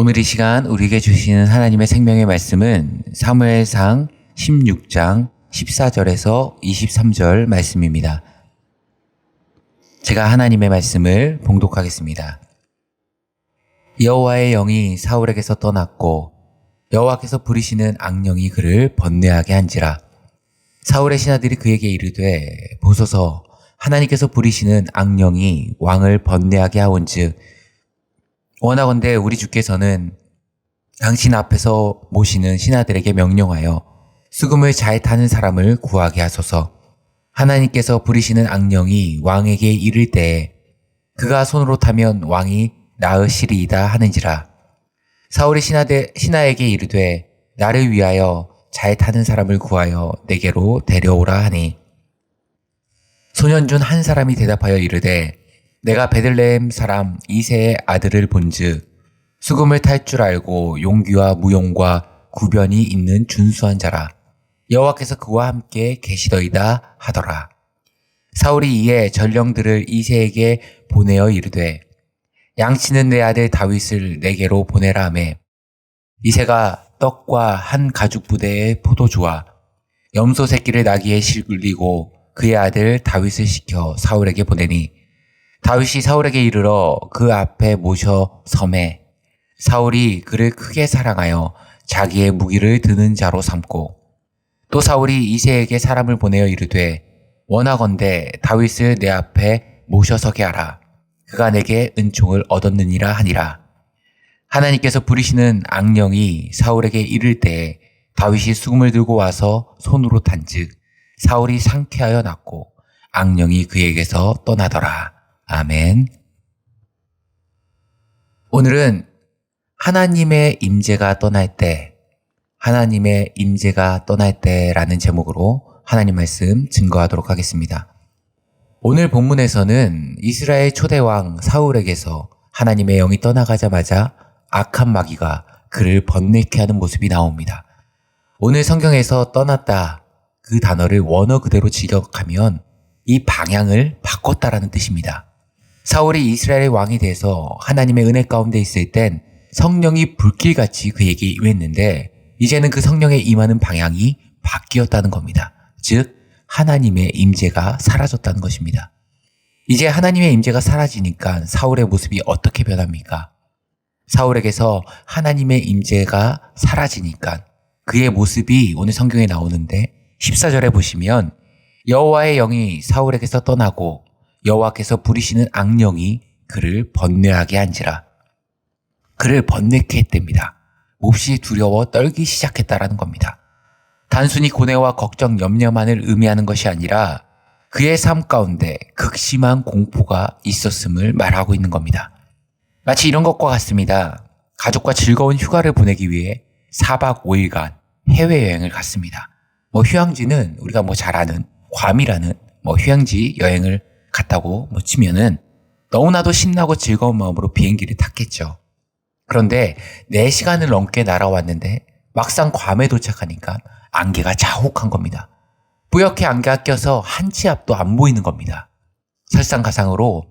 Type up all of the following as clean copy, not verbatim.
오늘 이 시간 우리에게 주시는 하나님의 생명의 말씀은 사무엘상 16장 14절에서 23절 말씀입니다. 제가 하나님의 말씀을 봉독하겠습니다. 여호와의 영이 사울에게서 떠났고 여호와께서 부리시는 악령이 그를 번뇌하게 한지라. 사울의 신하들이 그에게 이르되 보소서, 하나님께서 부리시는 악령이 왕을 번뇌하게 하온즉 원하건대 우리 주께서는 당신 앞에서 모시는 신하들에게 명령하여 수금을 잘 타는 사람을 구하게 하소서. 하나님께서 부리시는 악령이 왕에게 이를 때에 그가 손으로 타면 왕이 나으시리이다 하는지라. 사울이 신하에게 이르되 나를 위하여 잘 타는 사람을 구하여 내게로 데려오라 하니, 소년 중 한 사람이 대답하여 이르되 내가 베들레헴 사람 이새의 아들을 본즉 수금을 탈 줄 알고 용기와 무용과 구변이 있는 준수한 자라. 여호와께서 그와 함께 계시더이다 하더라. 사울이 이에 전령들을 이새에게 보내어 이르되 양치는 내 아들 다윗을 내게로 보내라 하매, 이새가 떡과 한 가죽 부대의 포도주와 염소 새끼를 나귀에 실리고 그의 아들 다윗을 시켜 사울에게 보내니, 다윗이 사울에게 이르러 그 앞에 모셔 섬에 사울이 그를 크게 사랑하여 자기의 무기를 드는 자로 삼고, 또 사울이 이새에게 사람을 보내어 이르되 원하건대 다윗을 내 앞에 모셔서게 하라. 그가 내게 은총을 얻었느니라 하니라. 하나님께서 부리시는 악령이 사울에게 이를 때에 다윗이 수금을 들고 와서 손으로 탄즉 사울이 상쾌하여 낫고 악령이 그에게서 떠나더라. 아멘. 오늘은 하나님의 임재가 떠날 때, 하나님의 임재가 떠날 때라는 제목으로 하나님 말씀 증거하도록 하겠습니다. 오늘 본문에서는 이스라엘 초대왕 사울에게서 하나님의 영이 떠나가자마자 악한 마귀가 그를 번뇌케 하는 모습이 나옵니다. 오늘 성경에서 떠났다, 그 단어를 원어 그대로 직역하면 이 방향을 바꿨다라는 뜻입니다. 사울이 이스라엘의 왕이 돼서 하나님의 은혜 가운데 있을 땐 성령이 불길같이 그에게 임했는데 이제는 그 성령의 임하는 방향이 바뀌었다는 겁니다. 즉 하나님의 임재가 사라졌다는 것입니다. 이제 하나님의 임재가 사라지니까 사울의 모습이 어떻게 변합니까? 사울에게서 하나님의 임재가 사라지니까 그의 모습이 오늘 성경에 나오는데 14절에 보시면 여호와의 영이 사울에게서 떠나고 여호와께서 부리시는 악령이 그를 번뇌하게 한지라. 그를 번뇌케 했답니다. 몹시 두려워 떨기 시작했다라는 겁니다. 단순히 고뇌와 걱정, 염려만을 의미하는 것이 아니라 그의 삶 가운데 극심한 공포가 있었음을 말하고 있는 겁니다. 마치 이런 것과 같습니다. 가족과 즐거운 휴가를 보내기 위해 4박 5일간 해외여행을 갔습니다. 휴양지는 우리가 잘 아는 괌이라는 휴양지 여행을 갔다고 치면은 너무나도 신나고 즐거운 마음으로 비행기를 탔겠죠. 그런데 4시간을 넘게 날아왔는데 막상 괌에 도착하니까 안개가 자욱한 겁니다. 뿌옇게 안개가 껴서 한 치 앞도 안 보이는 겁니다. 설상가상으로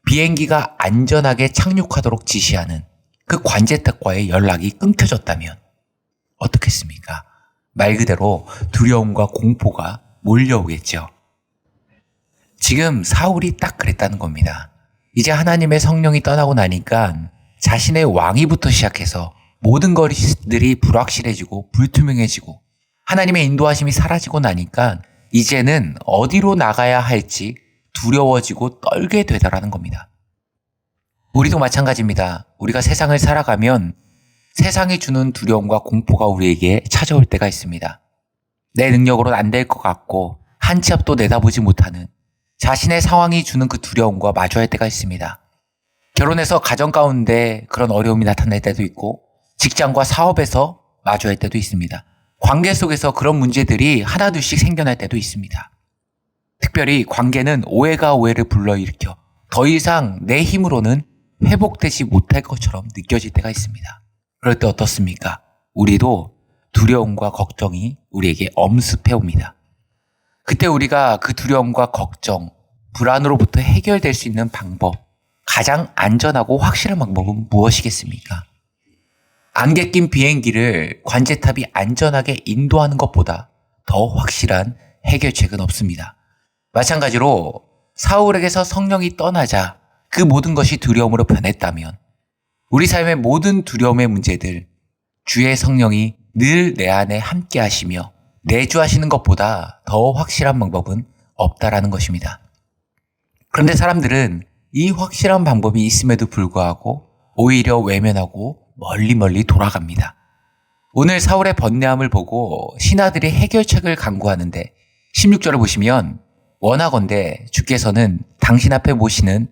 비행기가 안전하게 착륙하도록 지시하는 그 관제탑과의 연락이 끊겨졌다면 어떻겠습니까? 말 그대로 두려움과 공포가 몰려오겠죠. 지금 사울이 딱 그랬다는 겁니다. 이제 하나님의 성령이 떠나고 나니까 자신의 왕위부터 시작해서 모든 것들이 불확실해지고 불투명해지고 하나님의 인도하심이 사라지고 나니까 이제는 어디로 나가야 할지 두려워지고 떨게 되더라는 겁니다. 우리도 마찬가지입니다. 우리가 세상을 살아가면 세상이 주는 두려움과 공포가 우리에게 찾아올 때가 있습니다. 내 능력으로는 안 될 것 같고 한 치 앞도 내다보지 못하는 자신의 상황이 주는 그 두려움과 마주할 때가 있습니다. 결혼해서 가정 가운데 그런 어려움이 나타날 때도 있고 직장과 사업에서 마주할 때도 있습니다. 관계 속에서 그런 문제들이 하나둘씩 생겨날 때도 있습니다. 특별히 관계는 오해가 오해를 불러일으켜 더 이상 내 힘으로는 회복되지 못할 것처럼 느껴질 때가 있습니다. 그럴 때 어떻습니까? 우리도 두려움과 걱정이 우리에게 엄습해옵니다. 그때 우리가 그 두려움과 걱정, 불안으로부터 해결될 수 있는 방법, 가장 안전하고 확실한 방법은 무엇이겠습니까? 안개 낀 비행기를 관제탑이 안전하게 인도하는 것보다 더 확실한 해결책은 없습니다. 마찬가지로 사울에게서 성령이 떠나자 그 모든 것이 두려움으로 변했다면 우리 삶의 모든 두려움의 문제들 주의 성령이 늘 내 안에 함께 하시며 내주하시는 것보다 더 확실한 방법은 없다라는 것입니다. 그런데 사람들은 이 확실한 방법이 있음에도 불구하고 오히려 외면하고 멀리 돌아갑니다. 오늘 사울의 번뇌함을 보고 신하들이 해결책을 강구하는데 16절을 보시면 원하건대 주께서는 당신 앞에 모시는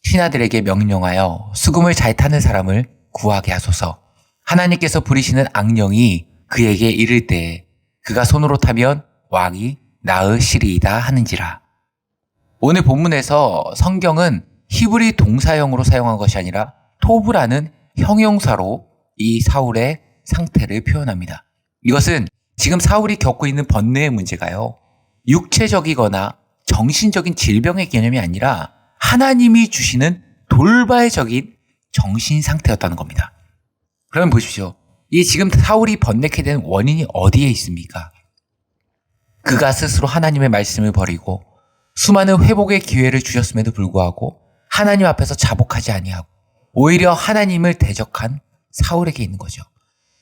신하들에게 명령하여 수금을 잘 타는 사람을 구하게 하소서. 하나님께서 부리시는 악령이 그에게 이를 때에 그가 손으로 타면 왕이 나으시리이다 하는지라. 오늘 본문에서 성경은 히브리 동사형으로 사용한 것이 아니라 토브라는 형용사로 이 사울의 상태를 표현합니다. 이것은 지금 사울이 겪고 있는 번뇌의 문제가요, 육체적이거나 정신적인 질병의 개념이 아니라 하나님이 주시는 돌발적인 정신 상태였다는 겁니다. 그러면 보십시오. 이 지금 사울이 번뇌케 된 원인이 어디에 있습니까? 그가 스스로 하나님의 말씀을 버리고 수많은 회복의 기회를 주셨음에도 불구하고 하나님 앞에서 자복하지 아니하고 오히려 하나님을 대적한 사울에게 있는 거죠.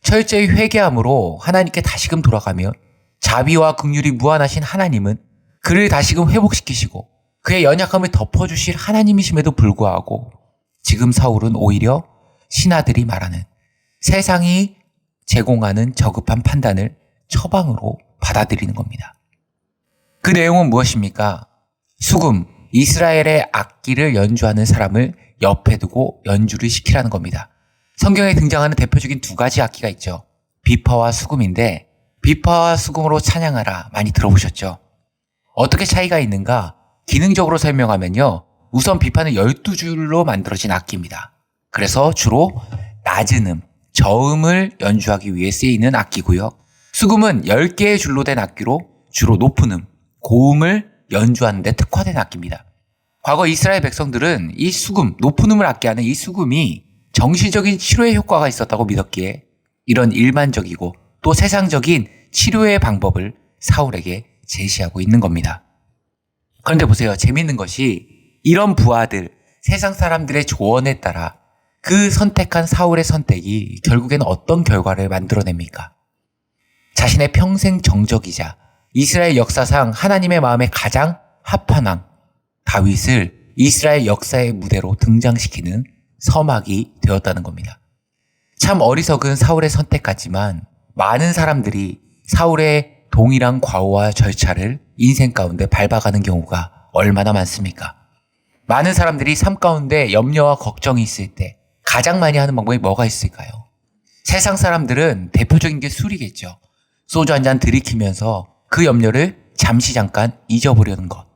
철저히 회개함으로 하나님께 다시금 돌아가며 자비와 긍휼이 무한하신 하나님은 그를 다시금 회복시키시고 그의 연약함을 덮어주실 하나님이심에도 불구하고 지금 사울은 오히려 신하들이 말하는 세상이 제공하는 저급한 판단을 처방으로 받아들이는 겁니다. 그 내용은 무엇입니까? 수금, 이스라엘의 악기를 연주하는 사람을 옆에 두고 연주를 시키라는 겁니다. 성경에 등장하는 대표적인 두 가지 악기가 있죠. 비파와 수금인데 비파와 수금으로 찬양하라 많이 들어보셨죠? 어떻게 차이가 있는가? 기능적으로 설명하면요. 우선 비파는 12줄로 만들어진 악기입니다. 그래서 주로 낮은 음, 저음을 연주하기 위해 쓰이는 악기고요. 수금은 10개의 줄로 된 악기로 주로 높은 음, 고음을 연주하는 데 특화된 악기입니다. 과거 이스라엘 백성들은 이 수금, 높은 음을 악기 하는 이 수금이 정신적인 치료의 효과가 있었다고 믿었기에 이런 일반적이고 또 세상적인 치료의 방법을 사울에게 제시하고 있는 겁니다. 그런데 보세요. 재미있는 것이 이런 부하들, 세상 사람들의 조언에 따라 그 선택한 사울의 선택이 결국에는 어떤 결과를 만들어냅니까? 자신의 평생 정적이자 이스라엘 역사상 하나님의 마음에 가장 합한 왕 다윗을 이스라엘 역사의 무대로 등장시키는 서막이 되었다는 겁니다. 참 어리석은 사울의 선택 같지만 많은 사람들이 사울의 동일한 과오와 절차를 인생 가운데 밟아가는 경우가 얼마나 많습니까? 많은 사람들이 삶 가운데 염려와 걱정이 있을 때 가장 많이 하는 방법이 뭐가 있을까요? 세상 사람들은 대표적인 게 술이겠죠. 소주 한 잔 들이키면서 그 염려를 잠시 잠깐 잊어보려는 것.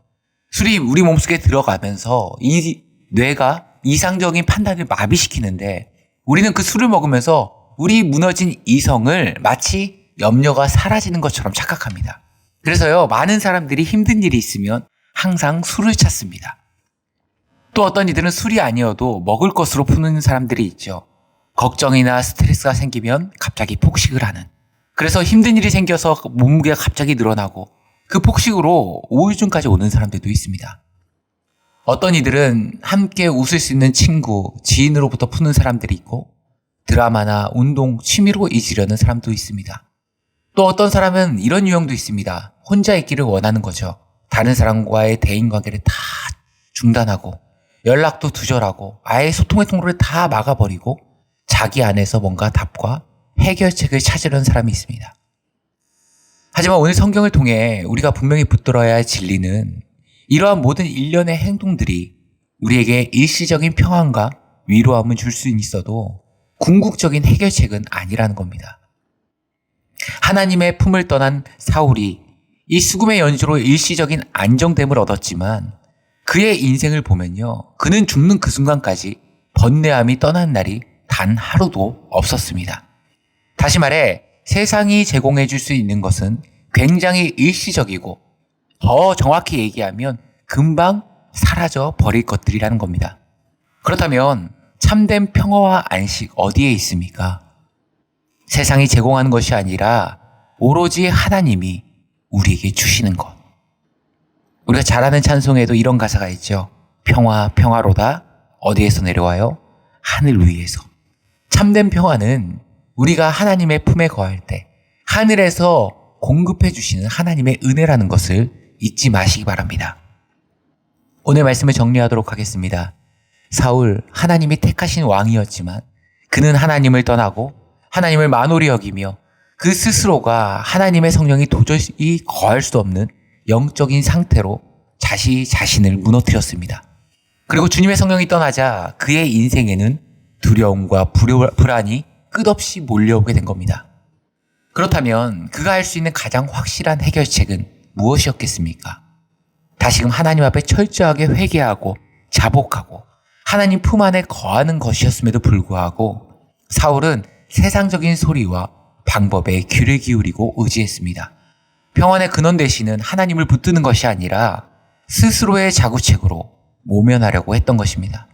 술이 우리 몸속에 들어가면서 이 뇌가 이상적인 판단을 마비시키는데 우리는 그 술을 먹으면서 우리 무너진 이성을 마치 염려가 사라지는 것처럼 착각합니다. 그래서요, 많은 사람들이 힘든 일이 있으면 항상 술을 찾습니다. 또 어떤 이들은 술이 아니어도 먹을 것으로 푸는 사람들이 있죠. 걱정이나 스트레스가 생기면 갑자기 폭식을 하는. 그래서 힘든 일이 생겨서 몸무게가 갑자기 늘어나고 그 폭식으로 우울증까지 오는 사람들도 있습니다. 어떤 이들은 함께 웃을 수 있는 친구, 지인으로부터 푸는 사람들이 있고 드라마나 운동, 취미로 잊으려는 사람도 있습니다. 또 어떤 사람은 이런 유형도 있습니다. 혼자 있기를 원하는 거죠. 다른 사람과의 대인관계를 다 중단하고 연락도 두절하고 아예 소통의 통로를 다 막아버리고 자기 안에서 뭔가 답과 해결책을 찾으려는 사람이 있습니다. 하지만 오늘 성경을 통해 우리가 분명히 붙들어야 할 진리는 이러한 모든 일련의 행동들이 우리에게 일시적인 평안과 위로함을 줄 수 있어도 궁극적인 해결책은 아니라는 겁니다. 하나님의 품을 떠난 사울이 이 수금의 연주로 일시적인 안정됨을 얻었지만 그의 인생을 보면요. 그는 죽는 그 순간까지 번뇌함이 떠난 날이 단 하루도 없었습니다. 다시 말해 세상이 제공해 줄 수 있는 것은 굉장히 일시적이고 더 정확히 얘기하면 금방 사라져 버릴 것들이라는 겁니다. 그렇다면 참된 평화와 안식 어디에 있습니까? 세상이 제공하는 것이 아니라 오로지 하나님이 우리에게 주시는 것. 우리가 잘 아는 찬송에도 이런 가사가 있죠. 평화, 평화로다. 어디에서 내려와요? 하늘 위에서. 참된 평화는 우리가 하나님의 품에 거할 때 하늘에서 공급해 주시는 하나님의 은혜라는 것을 잊지 마시기 바랍니다. 오늘 말씀을 정리하도록 하겠습니다. 사울, 하나님이 택하신 왕이었지만 그는 하나님을 떠나고 하나님을 만홀히 여기며 그 스스로가 하나님의 성령이 도저히 거할 수 없는 영적인 상태로 자신을 무너뜨렸습니다. 그리고 주님의 성령이 떠나자 그의 인생에는 두려움과 불안이 끝없이 몰려오게 된 겁니다. 그렇다면 그가 할 수 있는 가장 확실한 해결책은 무엇이었겠습니까? 다시금 하나님 앞에 철저하게 회개하고 자복하고 하나님 품 안에 거하는 것이었음에도 불구하고 사울은 세상적인 소리와 방법에 귀를 기울이고 의지했습니다. 평안의 근원 되시는 하나님을 붙드는 것이 아니라 스스로의 자구책으로 모면하려고 했던 것입니다.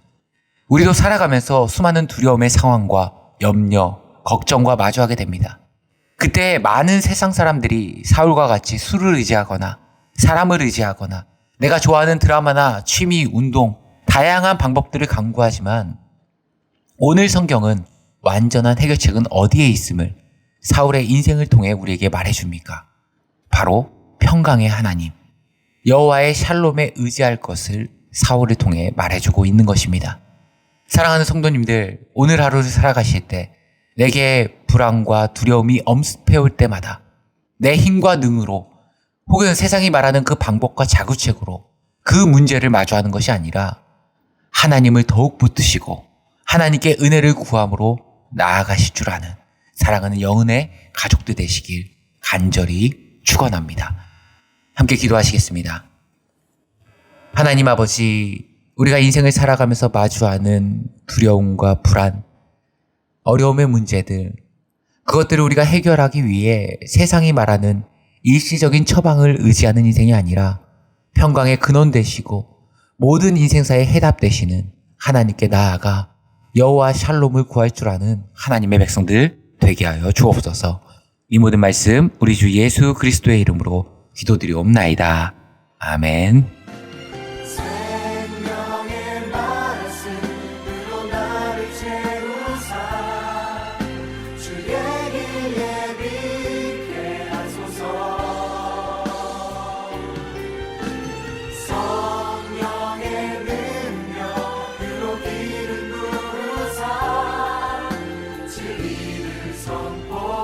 우리도 살아가면서 수많은 두려움의 상황과 염려, 걱정과 마주하게 됩니다. 그때 많은 세상 사람들이 사울과 같이 술을 의지하거나 사람을 의지하거나 내가 좋아하는 드라마나 취미, 운동, 다양한 방법들을 강구하지만 오늘 성경은 완전한 해결책은 어디에 있음을 사울의 인생을 통해 우리에게 말해줍니까? 바로 평강의 하나님, 여호와의 샬롬에 의지할 것을 사울을 통해 말해주고 있는 것입니다. 사랑하는 성도님들, 오늘 하루를 살아가실 때 내게 불안과 두려움이 엄습해올 때마다 내 힘과 능으로 혹은 세상이 말하는 그 방법과 자구책으로 그 문제를 마주하는 것이 아니라 하나님을 더욱 붙드시고 하나님께 은혜를 구함으로 나아가실 줄 아는 사랑하는 영은의 가족들 되시길 간절히 축원합니다. 함께 기도하시겠습니다. 하나님 아버지, 우리가 인생을 살아가면서 마주하는 두려움과 불안, 어려움의 문제들, 그것들을 우리가 해결하기 위해 세상이 말하는 일시적인 처방을 의지하는 인생이 아니라 평강의 근원 되시고 모든 인생사의 해답 되시는 하나님께 나아가 여호와 샬롬을 구할 줄 아는 하나님의 백성들 되게 하여 주옵소서. 이 모든 말씀 우리 주 예수 그리스도의 이름으로 기도드리옵나이다. 아멘. 생명의 말씀으로 나를 채우사 주의 길 예비케 하소서. 성령의 능력으로 길을 부으사 진리를 선포